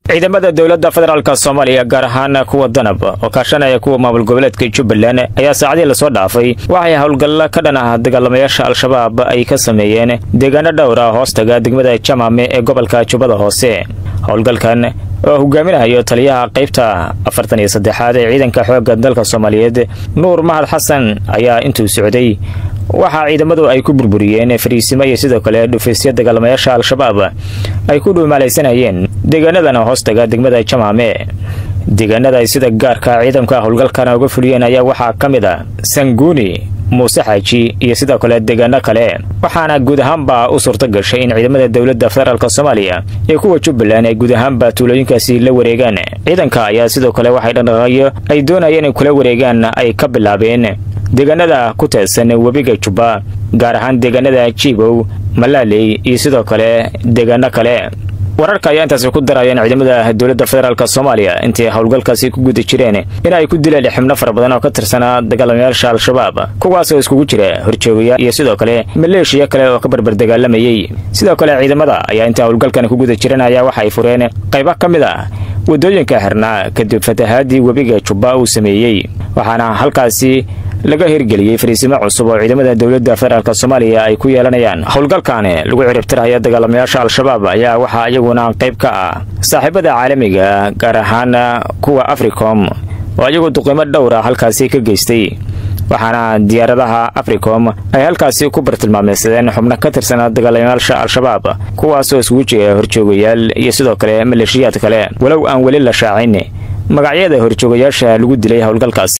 ciidamada dawladda federaalka Soomaaliya gaar ahaan kuwa danab oo kaashanaya kuwa maamul goboleedka Jubbaland ayaa saacadii la soo dhaafay waxay hawlgal ka dhan ah dagaalamayaasha al-shabaab ay ka sameeyeen deegaano dhowr ah hoostaga degmada Jamaame ee gobolka Jubbada Hoose. hawlgalkan oo hogaaminayo taliyaha qaybta 43aad ee ciidanka xoogga dalka Soomaaliyeed Nuur Mahad Xasan ayaa intuu socday waxa ciidamadu ay ku burburiyeen fariisimo iyo sidoo kale dhufaysyo dagaalamayaasha al-shabaab ay ku dhuumalaysanayeen deegaanada hoostaga degmada Jamaame. deegaanada ay sida gaarka ciidanka hawlgalkan uga fuliyeen ayaa waxa kamid ah Sanguuni, Muuse Xaaji iyo sidoo kale deegaano kale. waxaana guud ahaanba u suurta gashay in ciidamada dawladda federaalka Soomaaliya ee kuwa Jubbaland ay guud ahaanba tuulooyinkaasi la wareegaan. ciidanka ayaa sidoo kale waxay dhaqaaqyo ay doonayeen in kula wareegaan ay ka bilaabeen deegaanada ku teedsan webiga Jubba, gaar ahaan deegaanada Jibow, Malaaley iyo sidoo kale deegaano kale. wararka ayaa intaas ku darayeen ciidamada dawladda federaalka Soomaaliya intii hawlgalkaasi ku guda jireen in ay ku dileen xubno fara badan oo ka tirsanaa dagaalamayaasha al-shabaab, kuwaas oo iskugu jira horjoogayaal iyo sidoo kale maleeshiya kale oo ka barbar dagaalamayay. sidoo kale ciidamada ayaa intii hawlgalkan ku guda jireen ayaa waxa ay fureen qaybo kamid ah wadooyinka xirnaa kadib fatahaadii webiga Jubba uu sameeyay, waxaana halkaasi laga hirgeliyay fariisimo cusub oo ciidamada dawladda federaalka Soomaaliya ay ku yeelanayaan. hawlgalkan lagu ciribtirayo dagaalamayaasha al-shabaab ayaa waxa iyaguna qayb ka ah saaxiibada caalamiga gaar ahaan kuwa Africom oo iyagu duqeymo dhowr ah halkaasi ka geystay, waxaana diyaaradaha Africom ay halkaasi ku bartilmaameedsadeen xubno ka tirsan dagaalamayaasha al-shabaab, kuwaas oo isugu jira horjoogayaal iyo sidoo kale maleeshiyaad kale, walow aan wali la shaacin magacyada horjoogayaasha lagu dilay hawlgalkaas.